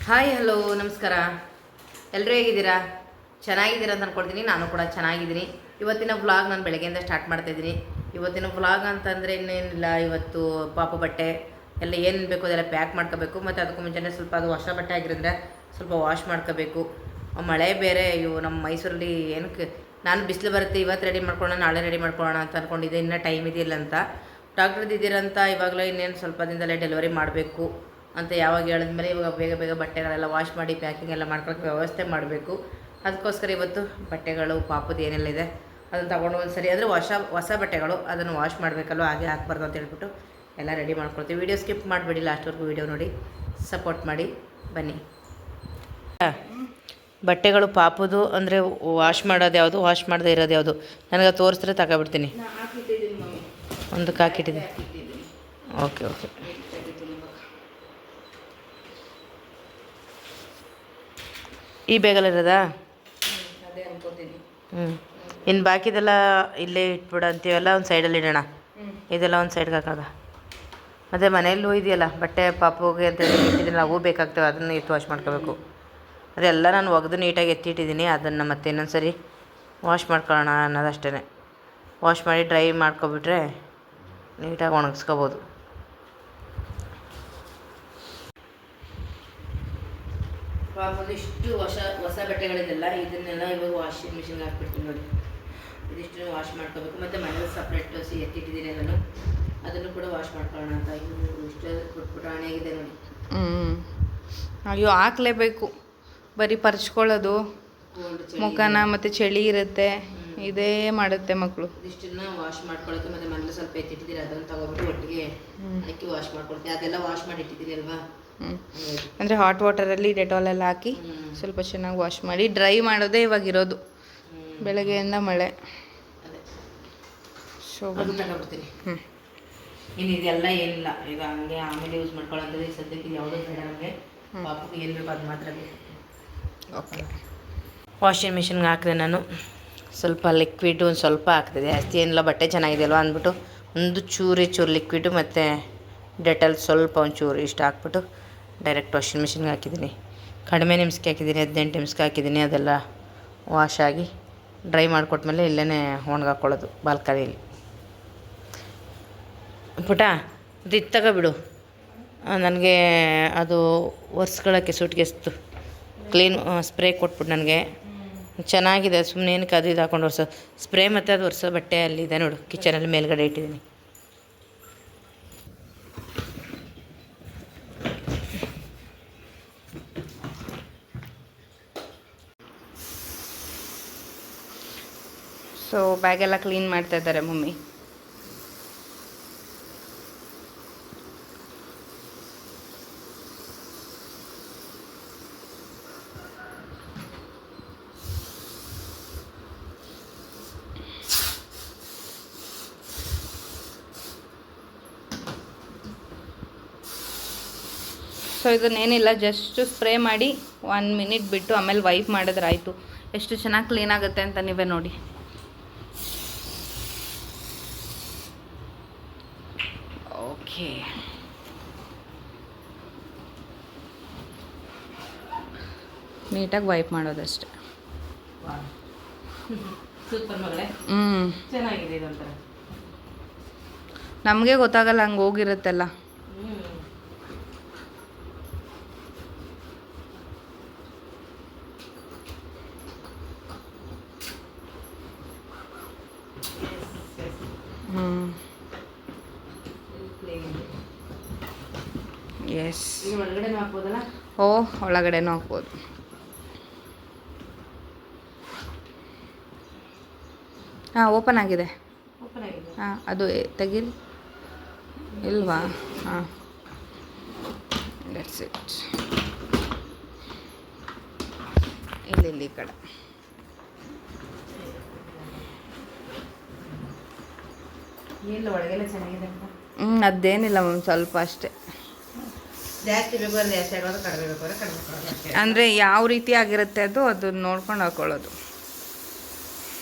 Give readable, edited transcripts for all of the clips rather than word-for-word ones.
Hi hello ನಮಸ್ಕಾರ. ಎಲ್ಲರೂ ಹೇಗಿದ್ದೀರಾ? ಚೆನ್ನಾಗಿದ್ದೀರಾ ಅಂತ ಅಂದ್ಕೊಳ್ತೀನಿ. ನಾನು ಕೂಡ ಚೆನ್ನಾಗಿದ್ದೀನಿ. ಇವತ್ತಿನ ವ್ಲಾಗ್ ನಾನು ಬೆಳಗ್ಗೆಯಿಂದ ಸ್ಟಾರ್ಟ್ ಮಾಡ್ತಾಯಿದ್ದೀನಿ. ಇವತ್ತಿನ ವ್ಲಾಗ್ ಅಂತಂದರೆ ಇನ್ನೇನಿಲ್ಲ, ಇವತ್ತು ಪಾಪ ಬಟ್ಟೆ ಎಲ್ಲ ಏನು ಬೇಕು ಅದೆಲ್ಲ ಪ್ಯಾಕ್ ಮಾಡ್ಕೋಬೇಕು. ಮತ್ತು ಅದಕ್ಕೂ ಮುಂಚೆನೇ ಸ್ವಲ್ಪ ಅದು ಹೊಸ ಬಟ್ಟೆ ಆಗಿರೋದ್ರೆ ಸ್ವಲ್ಪ ವಾಶ್ ಮಾಡ್ಕೋಬೇಕು. ಮಳೆ ಬೇರೆ ಇವು ನಮ್ಮ ಮೈಸೂರಲ್ಲಿ ಏನಕ್ಕೆ ನಾನು ಬಿಸಿಲು ಬರುತ್ತೆ ಇವತ್ತು ರೆಡಿ ಮಾಡ್ಕೊಳ್ಳೋಣ ನಾಳೆ ರೆಡಿ ಮಾಡ್ಕೊಳ್ಳೋಣ ಅಂತ ಅಂದ್ಕೊಂಡಿದ್ದೆ. ಇನ್ನೂ ಟೈಮ್ ಇದೆಯಲ್ಲ ಅಂತ ಡಾಕ್ಟ್ರದ್ದು ಇದ್ದೀರಂತ ಇವಾಗಲೇ ಇನ್ನೇನು ಸ್ವಲ್ಪ ದಿನದಲ್ಲೇ ಡೆಲಿವರಿ ಮಾಡಬೇಕು ಅಂತ ಯಾವಾಗ ಹೇಳಿದ್ಮೇಲೆ ಇವಾಗ ಬೇಗ ಬೇಗ ಬಟ್ಟೆಗಳೆಲ್ಲ ವಾಶ್ ಮಾಡಿ ಪ್ಯಾಕಿಂಗ್ ಎಲ್ಲ ಮಾಡ್ಕೊಳ್ಳೋಕ್ಕೆ ವ್ಯವಸ್ಥೆ ಮಾಡಬೇಕು. ಅದಕ್ಕೋಸ್ಕರ ಇವತ್ತು ಬಟ್ಟೆಗಳು ಪಾಪದು ಏನೆಲ್ಲ ಇದೆ ಅದನ್ನು ತೊಗೊಂಡು ಒಂದು ಸರಿ ಅಂದರೆ ಹೊಸ ಬಟ್ಟೆಗಳು ಅದನ್ನು ವಾಶ್ ಮಾಡಬೇಕಲ್ವ, ಹಾಗೆ ಹಾಕ್ಬಾರ್ದು ಅಂತ ಹೇಳ್ಬಿಟ್ಟು ಎಲ್ಲ ರೆಡಿ ಮಾಡ್ಕೊಳ್ತೀವಿ. ವೀಡಿಯೋ ಸ್ಕಿಪ್ ಮಾಡಿಬಿಡಿ, ಲಾಸ್ಟ್ವರೆಗೂ ವೀಡಿಯೋ ನೋಡಿ ಸಪೋರ್ಟ್ ಮಾಡಿ ಬನ್ನಿ. ಬಟ್ಟೆಗಳು ಪಾಪದು ಅಂದರೆ ವಾಶ್ ಮಾಡೋದು ಯಾವುದು, ವಾಶ್ ಮಾಡದೇ ಇರೋದು ಯಾವುದು ನನಗೆ ತೋರಿಸಿದ್ರೆ ತಗೊಬಿಡ್ತೀನಿ. ಒಂದಕ್ಕೆ ಹಾಕಿಟ್ಟಿದ್ದೀನಿ. Okay okay. ಈ ಬೇಗಲ್ಲಿರೋದಾ? ಅದೇ ಅನ್ಕೋತೀನಿ. ಇನ್ನು ಬಾಕಿದೆಲ್ಲ ಇಲ್ಲೇ ಇಟ್ಬಿಡ ಅಂತೀವಲ್ಲ, ಒಂದು ಸೈಡಲ್ಲಿ ಇಡೋಣ. ಇದೆಲ್ಲ ಒಂದು ಸೈಡ್ಗೆ ಹಾಕೋದ. ಮತ್ತು ಮನೆಯಲ್ಲೂ ಇದೆಯಲ್ಲ ಬಟ್ಟೆ ಪಾಪುಗೆ ಅಂತ ಇಟ್ಟಿದ್ದೀನಿ, ಅವು ಬೇಕಾಗ್ತವೆ, ಅದನ್ನು ಎತ್ತು ವಾಶ್ ಮಾಡ್ಕೋಬೇಕು. ಅದೆಲ್ಲ ನಾನು ಒಗೆದು ನೀಟಾಗಿ ಎತ್ತಿಟ್ಟಿದ್ದೀನಿ. ಅದನ್ನು ಮತ್ತೆ ಇನ್ನೊಂದು ಸರಿ ವಾಶ್ ಮಾಡ್ಕೊಳ್ಳೋಣ ಅನ್ನೋದಷ್ಟೇ. ವಾಶ್ ಮಾಡಿ ಡ್ರೈ ಮಾಡ್ಕೊಬಿಟ್ರೆ ನೀಟಾಗಿ ಒಣಗಿಸ್ಕೋಬೋದು. ಪಾಪದು ಇಷ್ಟು ಹೊಸ ಬಟ್ಟೆಗಳಿದೆಲ್ಲ ಇದನ್ನೆಲ್ಲ ಇವಾಗ ವಾಷಿಂಗ್ ಮಿಷಿನ್ಗೆ ಹಾಕ್ಬಿಡ್ತೀನಿ ನೋಡಿ. ಇದಿಷ್ಟು ವಾಶ್ ಮಾಡ್ಕೋಬೇಕು. ಮತ್ತು ಮನೇಲಿ ಸಪ್ರೇಟ್ ಎತ್ತಿಟ್ಟಿದ್ದೀನಿ ನಾನು, ಅದನ್ನು ಕೂಡ ವಾಶ್ ಮಾಡ್ಕೊಳ್ಳೋಣ ಅಂತ. ಇದು ಇಷ್ಟು ಪುಟಾಣಿ ಆಗಿದೆ ನೋಡಿ. ಅಯ್ಯೋ ಹಾಕ್ಲೇಬೇಕು, ಬರೀ ಪರ್ಚ್ಕೊಳ್ಳೋದು ಮುಖನ, ಮತ್ತು ಚಳಿ ಇರುತ್ತೆ, ಇದೇ ಮಾಡುತ್ತೆ ಮಕ್ಕಳು. ಇದಿಷ್ಟನ್ನ ವಾಶ್ ಮಾಡ್ಕೊಳ್ಳೋದು. ಮತ್ತು ಮನೇಲಿ ಸ್ವಲ್ಪ ಎತ್ತಿಟ್ಟಿದ್ದೀರಿ, ಅದನ್ನು ತಗೊಬಿಟ್ಟು ಒಟ್ಟಿಗೆ ಹಾಕಿ ವಾಶ್ ಮಾಡ್ಕೊಳ್ತೀನಿ. ಅದೆಲ್ಲ ವಾಶ್ ಮಾಡಿ ಇಟ್ಟಿದ್ದೀರಿ ಅಲ್ವಾ. ಅಂದರೆ ಹಾಟ್ ವಾಟರಲ್ಲಿ ಡೆಟಾಲೆಲ್ಲ ಹಾಕಿ ಸ್ವಲ್ಪ ಚೆನ್ನಾಗಿ ವಾಶ್ ಮಾಡಿ ಡ್ರೈ ಮಾಡೋದೇ ಇವಾಗಿರೋದು. ಬೆಳಗ್ಗೆಯಿಂದ ಮಳೆ ತಗೊಬಿಡ್ತೀನಿ. ಇನ್ನು ಇದೆಲ್ಲ ಏನಿಲ್ಲ, ಈಗ ಹಂಗೆ ಆಮೇಲೆ ಯೂಸ್ ಮಾಡ್ಕೊಳ್ಳೋದ್ರೆ ಸದ್ಯಕ್ಕೆ ಇದು ಯಾವುದೋ ಬೇಡ ನಮಗೆ. ಪಾಪಕ್ಕೆ ಏನು ಬೇಕು ಅದು ಮಾತ್ರ ಬೇಕು. ಓಕೆ. ವಾಷಿಂಗ್ ಮಿಷಿನ್ಗೆ ಹಾಕಿದೆ ನಾನು. ಸ್ವಲ್ಪ ಲಿಕ್ವಿಡ್ ಒಂದು ಸ್ವಲ್ಪ ಹಾಕ್ತಿದೆ, ಜಾಸ್ತಿ ಏನಿಲ್ಲ. ಬಟ್ಟೆ ಚೆನ್ನಾಗಿದೆ ಅಲ್ವಾ ಅಂದ್ಬಿಟ್ಟು ಒಂದು ಚೂರು ಲಿಕ್ವಿಡು ಮತ್ತು ಡೆಟಾಲ್ ಸ್ವಲ್ಪ ಒಂದು ಚೂರು ಇಷ್ಟು ಹಾಕ್ಬಿಟ್ಟು ಡೈರೆಕ್ಟ್ ವಾಷಿಂಗ್ ಮಿಷಿನ್ಗೆ ಹಾಕಿದ್ದೀನಿ. ಕಡಿಮೆ ನಿಮಿಷಕ್ಕೆ ಹಾಕಿದ್ದೀನಿ, 18 ನಿಮಿಷಕ್ಕೆ ಹಾಕಿದ್ದೀನಿ. ಅದೆಲ್ಲ ವಾಶ್ ಆಗಿ ಡ್ರೈ ಮಾಡಿಕೊಟ್ಮೇಲೆ ಇಲ್ಲೇ ಒಣಗಾಕೊಳ್ಳೋದು ಬಾಲ್ಕನಿಯಲ್ಲಿ. ಪುಟ ಅದು ಇದು ತಗೊಬಿಡು, ನನಗೆ ಅದು ಒರೆಸ್ಕೊಳ್ಳೋಕ್ಕೆ ಸೂಟ್ಗೆಸ್ತು ಕ್ಲೀನ್ ಸ್ಪ್ರೇ ಕೊಟ್ಬಿಟ್ಟು ನನಗೆ. ಚೆನ್ನಾಗಿದೆ, ಸುಮ್ಮನೆ ಏನಕ್ಕೆ ಅದು ಇದು ಹಾಕೊಂಡು ಒರೆಸೋ ಸ್ಪ್ರೇ ಮತ್ತು ಅದು ಒರೆಸೋ ಬಟ್ಟೆ ಅಲ್ಲಿದೆ ನೋಡು, ಕಿಚನಲ್ಲಿ ಮೇಲ್ಗಡೆ ಇಟ್ಟಿದ್ದೀನಿ. ಸೊ ಬ್ಯಾಗೆಲ್ಲ ಕ್ಲೀನ್ ಮಾಡ್ತಾ ಇದ್ದಾರೆ ಮಮ್ಮಿ. ಸೊ ಇದನ್ನೇನಿಲ್ಲ, ಜಸ್ಟ್ ಸ್ಪ್ರೇ ಮಾಡಿ 1 ಮಿನಿಟ್ ಬಿಟ್ಟು ಆಮೇಲೆ ವೈಪ್ ಮಾಡಿದ್ರೆ ಆಯಿತು. ಎಷ್ಟು ಚೆನ್ನಾಗಿ ಕ್ಲೀನ್ ಆಗುತ್ತೆ ಅಂತ ನೀವೇ ನೋಡಿ. ಓಕೆ, ನೀಟಾಗಿ ವೈಪ್ ಮಾಡೋದಷ್ಟೆ. ಸೂಪರ್ ಮಗಳೇ. ಚೆನ್ನಾಗಿದೆ ಇದೊಂಥರ. ನಮಗೆ ಗೊತ್ತಾಗಲ್ಲ ಹಂಗೆ ಹೋಗಿರುತ್ತಲ್ಲ. ಎಸ್, ಒಳಗಡೆನೂ ಹಾಕ್ಬೋದಲ್ಲ? ಓ, ಒಳಗಡೆನೂ ಹಾಕ್ಬೋದು. ಹಾಂ, ಓಪನ್ ಆಗಿದೆ. ಹಾಂ, ಅದು ತೆಗೀರಿ. ಇಲ್ವಾ? ಹಾಂ, ಲೆಟ್ಸ್ ಇಟ್. ಇಲ್ಲಿ ಈ ಕಡೆ ಇಲ್ಲ, ಒಳಗೆಲ್ಲ ಚೆನ್ನಾಗಿದೆ. ಅದೇನಿಲ್ಲ ಮ್ಯಾಮ್, ಸ್ವಲ್ಪ ಅಷ್ಟೇ. ಜಾಸ್ತಿ ಬೇಕಾದ್ರೆ ಜಾಸ್ತಿ ಆಗೋದು, ಕಡಿಮೆ ಬೇಕಾದ್ರೆ ಕಡಿಮೆ ಕೊಡೋದು. ಅಂದರೆ ಯಾವ ರೀತಿ ಆಗಿರುತ್ತೆ ಅದನ್ನು ನೋಡ್ಕೊಂಡು ಹಾಕೊಳ್ಳೋದು.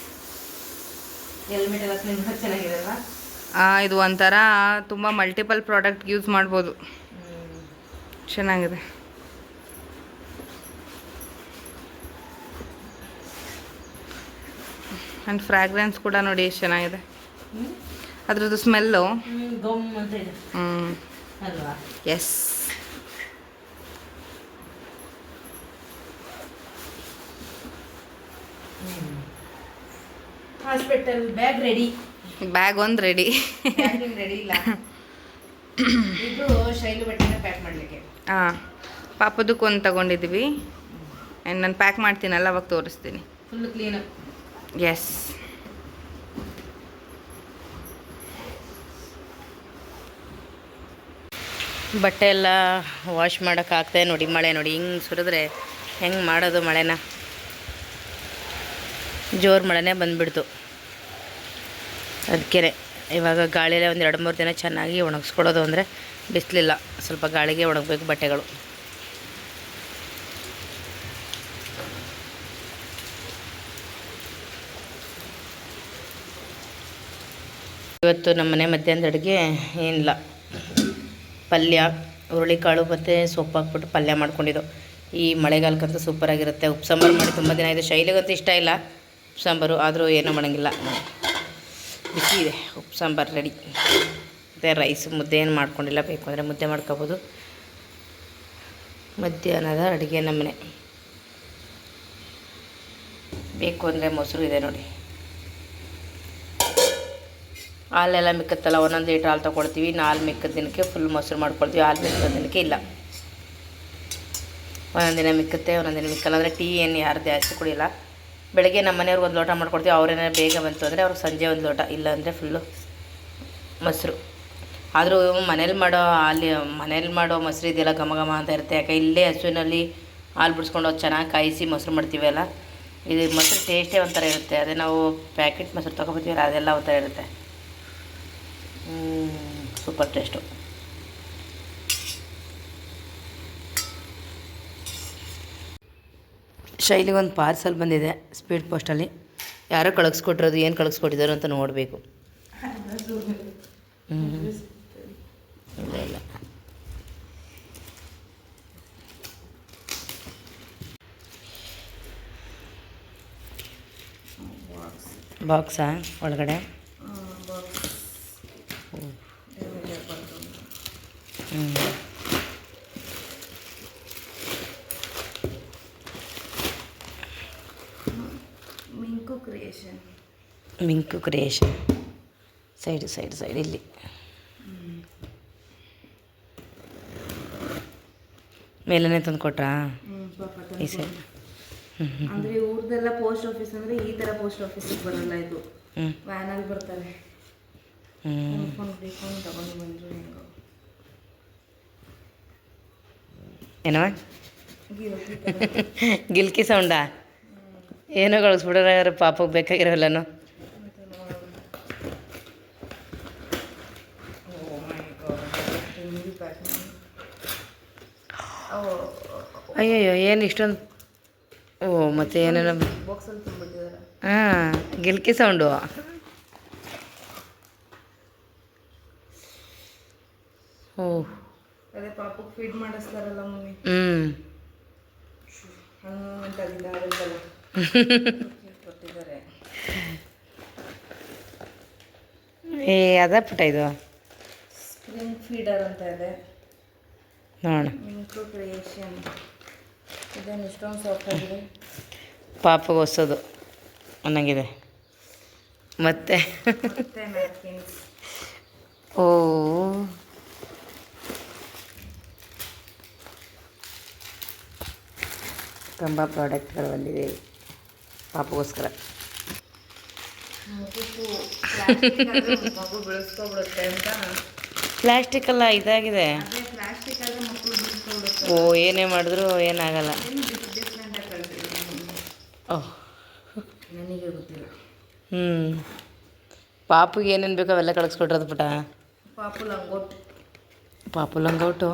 ಹೆಲ್ಮೆಟ್ ಎಲ್ಲ ಚೆನ್ನಾಗಿದೆ ಅಲ್ವಾ? ಇದು ಒಂಥರ ತುಂಬ ಮಲ್ಟಿಪಲ್ ಪ್ರಾಡಕ್ಟ್ ಯೂಸ್ ಮಾಡ್ಬೋದು. ಚೆನ್ನಾಗಿದೆ. ಆ್ಯಂಡ್ ಫ್ರಾಗ್ರೆನ್ಸ್ ಕೂಡ ನೋಡಿ ಎಷ್ಟು ಚೆನ್ನಾಗಿದೆ. ಅದ್ರದ್ದು ಸ್ಮೆಲ್ಲು ಗಮ್ ಅಂತ ಇದೆ ಅಲ್ವಾ? Yes. Hospital bag ready. Bag ಒಂದು ರೆಡಿ. ರೆಡಿ ಇಲ್ಲ. ಇದು ಶೈಲು ಬಟ್ಟೆನ ಪ್ಯಾಕ್ ಮಾಡಲಿಕ್ಕೆ. ಹಾಂ, ಪಾಪದಕ್ಕೆ ಒಂದು ತಗೊಂಡಿದ್ದೀವಿ. ಆ್ಯಂಡ್ ನಾನು ಪ್ಯಾಕ್ ಮಾಡ್ತೀನಲ್ಲ ಅವಾಗ ತೋರಿಸ್ತೀನಿ. Full clean. ಎಸ್. ಬಟ್ಟೆ ಎಲ್ಲ ವಾಶ್ ಮಾಡೋಕ್ಕಾಗ್ತಾಯಿದೆ ನೋಡಿ. ಮಳೆ ನೋಡಿ ಹಿಂಗೆ ಸುರಿದ್ರೆ ಹೆಂಗೆ ಮಾಡೋದು ಮಳೆನ. ಜೋರು ಮಳೆನೇ ಬಂದುಬಿಡ್ತು. ಅದಕ್ಕೆ ಇವಾಗ ಗಾಳಿಯಲ್ಲೇ ಒಂದು 2-3 ದಿನ ಚೆನ್ನಾಗಿ ಒಣಗಿಸ್ಕೊಡೋದು. ಅಂದರೆ ಬಿಸಿಲಿಲ್ಲ, ಸ್ವಲ್ಪ ಗಾಳಿಗೆ ಒಣಗಬೇಕು ಬಟ್ಟೆಗಳು. ಇವತ್ತು ನಮ್ಮ ಮನೆ ಮಧ್ಯಾಹ್ನದ ಅಡುಗೆ ಏನಿಲ್ಲ, ಪಲ್ಯ, ಹುರುಳಿಕಾಳು ಮತ್ತು ಸೊಪ್ಪು ಹಾಕ್ಬಿಟ್ಟು ಪಲ್ಯ ಮಾಡ್ಕೊಂಡಿದ್ದು. ಈ ಮಳೆಗಾಲಕ್ಕಂತೂ ಸೂಪರಾಗಿರುತ್ತೆ. ಉಪ್ಸಾಂಬಾರು ಮಾಡಿ ತುಂಬ ದಿನ ಇದೆ. ಶೈಲಿಗಂತೂ ಇಷ್ಟ ಇಲ್ಲ ಉಪ್ಸಾಂಬಾರು, ಆದರೂ ಏನೂ ಮಾಡೋಂಗಿಲ್ಲ. ಬಿಸಿ ಇದೆ ಉಪ್ಸಾಂಬಾರು ರೆಡಿ. ಮತ್ತು ರೈಸ್, ಮುದ್ದೆ ಏನು ಮಾಡ್ಕೊಂಡಿಲ್ಲ. ಬೇಕು ಅಂದರೆ ಮುದ್ದೆ ಮಾಡ್ಕೋಬೋದು. ಮಧ್ಯಾಹ್ನದ ಅಡುಗೆ ನಮ್ಮನೆ. ಬೇಕು ಅಂದರೆ ಮೊಸರು ಇದೆ ನೋಡಿ. ಹಾಲೆಲ್ಲ ಮಿಕ್ಕತ್ತಲ್ಲ, 1 ಲೀಟ್ರ್ ಹಾಲು ತೊಗೊಳ್ತೀವಿ. ಹಾಲು ಮಿಕ್ಕದ ದಿನಕ್ಕೆ ಫುಲ್ ಮೊಸರು ಮಾಡ್ಕೊಳ್ತೀವಿ. ಹಾಲು ಮಿಕ್ಕದ ದಿನಕ್ಕೆ ಇಲ್ಲ. ಒಂದೊಂದು ದಿನ ಮಿಕ್ಕತ್ತೆ, ಒಂದೊಂದು ದಿನ ಮಿಕ್ಕಲ್ಲ. ಅಂದರೆ ಟೀ ಏನು ಯಾರು ಜಾಸ್ತಿ ಕುಡಿಯೋಲ್ಲ. ಬೆಳಗ್ಗೆ ನಮ್ಮ ಮನೆಯವ್ರಿಗೆ 1 ಲೋಟ ಮಾಡ್ಕೊಡ್ತೀವಿ. ಅವ್ರೇನಾರು ಬೇಗ ಬಂತು ಅಂದರೆ ಅವ್ರಿಗೆ ಸಂಜೆ 1 ಲೋಟ, ಇಲ್ಲ ಅಂದರೆ ಫುಲ್ಲು ಮೊಸರು. ಆದರೂ ಮನೇಲಿ ಮಾಡೋ ಮೊಸರು ಇದೆಯಲ್ಲ ಘಮ ಘಮ ಅಂತ ಇರುತ್ತೆ. ಯಾಕೆ ಇಲ್ಲೇ ಹಸುವಿನಲ್ಲಿ ಹಾಲು ಬಿಡಿಸ್ಕೊಂಡು ಹೋಗಿ ಚೆನ್ನಾಗಿ ಕಾಯಿಸಿ ಮೊಸರು ಮಾಡ್ತೀವಲ್ಲ, ಇದು ಮೊಸರು ಟೇಸ್ಟೇ ಒಂಥರ ಇರುತ್ತೆ. ಅದೇ ನಾವು ಪ್ಯಾಕೆಟ್ ಮೊಸರು ತೊಗೊಬತ್ತೀವಲ್ಲ ಅದೆಲ್ಲ ಒಂಥರ ಇರುತ್ತೆ. Super taste. ಶೈಲಿಗೊಂದು ಪಾರ್ಸಲ್ ಬಂದಿದೆ ಸ್ಪೀಡ್ ಪೋಸ್ಟಲ್ಲಿ. ಯಾರೋ ಕಳಿಸ್ಕೊಟ್ಟಿರೋದು, ಏನು ಕಳಿಸ್ಕೊಟ್ಟಿದ್ದಾರೆ ಅಂತ ನೋಡಬೇಕು. ಇಲ್ಲ ಇಲ್ಲ, ಬಾಕ್ಸಾ ಒಳಗಡೆ? ಮಿಂಕು ಕ್ರಿಯೇಷನ್ ಸೈಡ್ ಇಲ್ಲಿ. ಮೇಲೇ ತಂದು ಕೊಟ್ರಾ ಈ ಸೈಡ್? ಅಂದರೆ ಇವ್ರದ್ದೆಲ್ಲ ಪೋಸ್ಟ್ ಆಫೀಸ್ ಅಂದರೆ ಈ ಥರ ಪೋಸ್ಟ್ ಆಫೀಸಿಗೆ ಬರಲ್ಲ. ಇದು ವ್ಯಾನಲ್ಲಿ ಬರ್ತಾರೆ. ತಗೊಂಡು ಬಂದರು ಹೆಂಗೋ. ಏನವ ಗಿಲ್ಕಿ ಸೌಂಡಾ? ಏನೋ ಕಳಿಸ್ಬಿಡೋರು ಪಾಪಕ್ಕೆ ಬೇಕಾಗಿರೋಲ್ಲನು. ಅಯ್ಯಯ್ಯೋ, ಏನು ಇಷ್ಟೊಂದು? ಓ, ಮತ್ತೆ ಏನೇನೋ ಬಾಕ್ಸಲ್ಲಿ ತುಂಬಿಟ್ಟಿದ್ದಾರೆ. ಹಾಂ, ಗಿಲ್ಕಿ ಸೌಂಡು. ಓ, ಅದೇ ಪಾಪಕ್ಕೆ ಫೀಡ್ ಮಾಡಿಸ್ತಾರಲ್ಲ ಮಮ್ಮಿ. ಕೊಟ್ಟಿದ್ದಾರೆ. ಏ ಅದ ಪುಟ ಇದು ಸ್ಪ್ರಿಂಗ್ ಫೀಡರ್ ಅಂತ ಇದೆ ನೋಡ. ಮಿಂಕು ಕ್ರಿಯೇಷನ್. ಇದೇನು ಇಷ್ಟೊಂದು ಸಾಫ್ಟ್ ಆಗಿದೆ. ಪಾಪಗೆ ಹೊಸದು ಅನ್ನಂಗಿದೆ. ಮತ್ತೆ ನ್ಯಾಪ್ಕಿನ್ಸ್. ಓ, ತುಂಬ ಪ್ರಾಡಕ್ಟ್ಗಳು ಬಂದಿದೆ ಪಾಪಗೋಸ್ಕರ. ಮಗು ಬೆಳೆಸ್ಕೊಬಿಡುತ್ತೆ ಅಂತ. ಪ್ಲಾಸ್ಟಿಕ್ ಅಲ್ಲ, ಇದಾಗಿದೆ. ಪ್ಲಾಸ್ಟಿಕ್ ಆದರೆ ಮಕ್ಕಳು ಬೆಳೆಸ್ಕೊಬಿಡುತ್ತೆ. ಓ, ಏನೇ ಮಾಡಿದ್ರು ಏನಾಗಲ್ಲ. ಡಿಫ್ರೆಂಟಾಗಿ ಕಳಿಸಿದ್ದೀನಿ. ಓಹ್, ನನಗೆ ಗೊತ್ತಿಲ್ಲ. ಪಾಪುಗೆ ಏನೇನು ಬೇಕೋ ಅವೆಲ್ಲ ಕಳಿಸ್ಕೊಟ್ರದು ಪುಟ. ಪಾಪು ಲಂಗೋಟು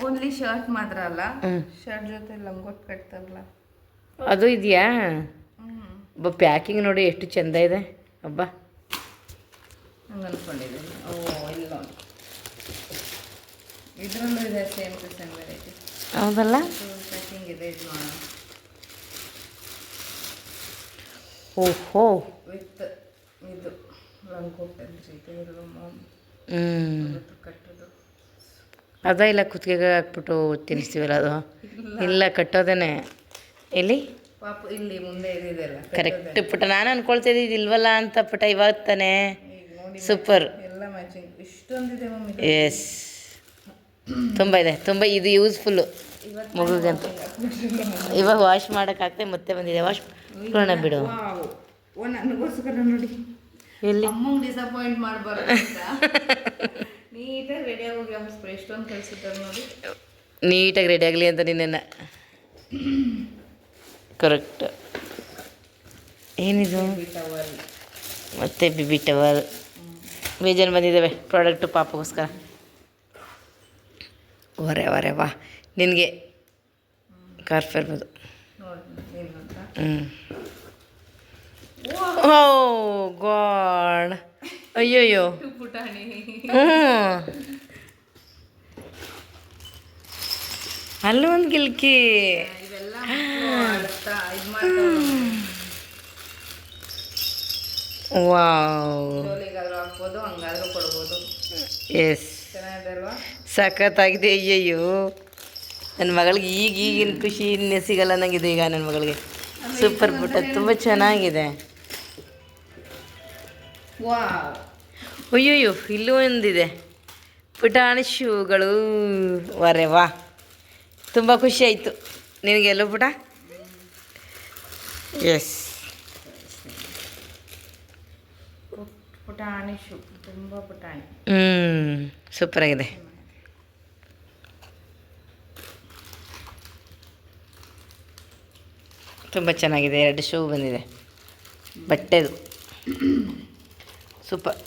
ಓನ್ಲಿ ಶರ್ಟ್ ಮಾತ್ರ ಅಲ್ಲ, ಶರ್ಟ್ ಜೊತೆ ಲಂಗೋಟ್ ಕಟ್ತಾರಲ್ಲ ಅದು ಇದೆಯಾ? ಪ್ಯಾಕಿಂಗ್ ನೋಡಿ ಎಷ್ಟು ಚೆಂದ ಇದೆ. ಹಬ್ಬ ಹಂಗೆ ಅಂದ್ಕೊಂಡಿದ್ದೀನಿ. ಓ, ಇಲ್ಲ ಇದರಲ್ಲೂ ಇದೆ ಸೇಮ್ ಟು ಸೇಮ್ ವೆರೈಟಿ. ಹೌದಲ್ಲ? ಪ್ಯಾಕಿಂಗ್ ಇದೆ ಇದು. ಓಹೋ. ವಿತ್ ಇದು ಲಂಗೋಟ್ ಕಟ್ಟೋದು. ಅದ ಇಲ್ಲ ಕುತ್ತಿಗೆಗೆ ಹಾಕ್ಬಿಟ್ಟು ತಿನ್ನಿಸ್ತೀವಲ್ಲ ಅದು? ಇಲ್ಲ, ಕಟ್ಟೋದೇನೆ. ಎಲ್ಲಿ ಪಾಪ ಇಲ್ಲಿ ಮುಂದೆ ಇದೆಯಲ್ಲ ಕರೆಕ್ಟ್ ಪುಟ. ನಾನು ಅನ್ಕೊಳ್ತಿದ್ದೆ ಇದಿಲ್ವಲ್ಲ ಅಂತ ಪುಟ. ಇವಾಗ ತಾನೇ ಸೂಪರ್. ಎಲ್ಲ ಮ್ಯಾಚಿಂಗ್ ಇಷ್ಟೊಂದಿದೆ ಮಮ್ಮಿ. ಎಸ್, ತುಂಬ ಇದೆ, ತುಂಬ ಇದು ಯೂಸ್ಫುಲ್ಲು ಮಗುಗಂತೂ. ಇವಾಗ ವಾಶ್ ಮಾಡೋಕ್ಕಾಗ್ತದೆ, ಮತ್ತೆ ಬಂದಿದೆ ವಾಶ್ ಮಾಡೋಣ ಬಿಡು. ನನಗೋಸ್ಕರ ನೋಡಿ, ಎಲ್ಲಿ ಅಮ್ಮಂಗೆ ಡಿಸಪಾಯಿಂಟ್ ಮಾಡಬಾರ್ದು ಅಂತ ನೀಟಾಗಿ ರೆಡಿಯಾಗಿ ಹೋಗಿ ಅವ್ರು ಎಷ್ಟೊಂದು ಕಳಿಸಿದ್ದಾರೆ ನೋಡಿ. ನೀಟಾಗಿ ರೆಡಿ ಆಗಲಿ ಅಂತ ನಿನ್ನೆನ್ನ. ಕರೆಕ್ಟ್. ಏನಿದು? ಟವಲ್ ಮತ್ತೆ ಬಿಬಿ ಟವಲ್ ಬೇಜಾರು ಬಂದಿದ್ದಾವೆ ಪ್ರಾಡಕ್ಟು ಪಾಪಗೋಸ್ಕರ. ವರೆ ವಾ, ನಿನಗೆ ಕಾರ್ಫ್ ಇರ್ಬೋದು. ನೋಡಿ ಏನು ಅಂತ. ಓ ಗಾಡ್, ಅಯ್ಯೋಯ್ಯೋ. ಪುಟಾಣಿ ಅಲ್ಲೂ ಒಂದು ಗಿಲ್ಕಿ. ಇವೆಲ್ಲ ಇದು ಮಾಡ್ತಾರೆ. ವಾವ್, ಜೋಲಿಗಾದ್ರೂ ಹಾಕ್ಬೋದು, ಹಂಗಾದ್ರೂ ಕೊಡ್ಬೋದು. ಎಸ್, ಚೆನ್ನಾಗಿದೆ ಅಲ್ವಾ? ಸಖತ್ತಾಗಿದೆ. ಅಯ್ಯಯ್ಯೋ, ನನ್ನ ಮಗಳಿಗೆ ಈಗಿನ ಖುಷಿ ಇನ್ನೇ ಸಿಗಲ್ಲ ನನಗಿದೆ ಈಗ. ನನ್ನ ಮಗಳಿಗೆ ಸೂಪರ್ ಪುಟ್ಟ, ತುಂಬ ಚೆನ್ನಾಗಿದೆ. ವಾವ್, ಅಯ್ಯಯ್ಯೋ, ಇಲ್ಲೂ ಒಂದಿದೆ ಪುಟಾಣಿ ಶೂಗಳು. ವರೆ ವಾ, ತುಂಬ ಖುಷಿ ಆಯಿತು. ನಿನಗೆಲ್ಲೋ ಪುಟ? ಎಸ್, ಪುಟಾಣಿ ಶೂ, ತುಂಬ ಪುಟಾಣಿ. ಸೂಪರಾಗಿದೆ. ತುಂಬ ಚೆನ್ನಾಗಿದೆ. 2 ಶೂ ಬಂದಿದೆ, ಬಟ್ಟೆದು. ಸೂಪರ್.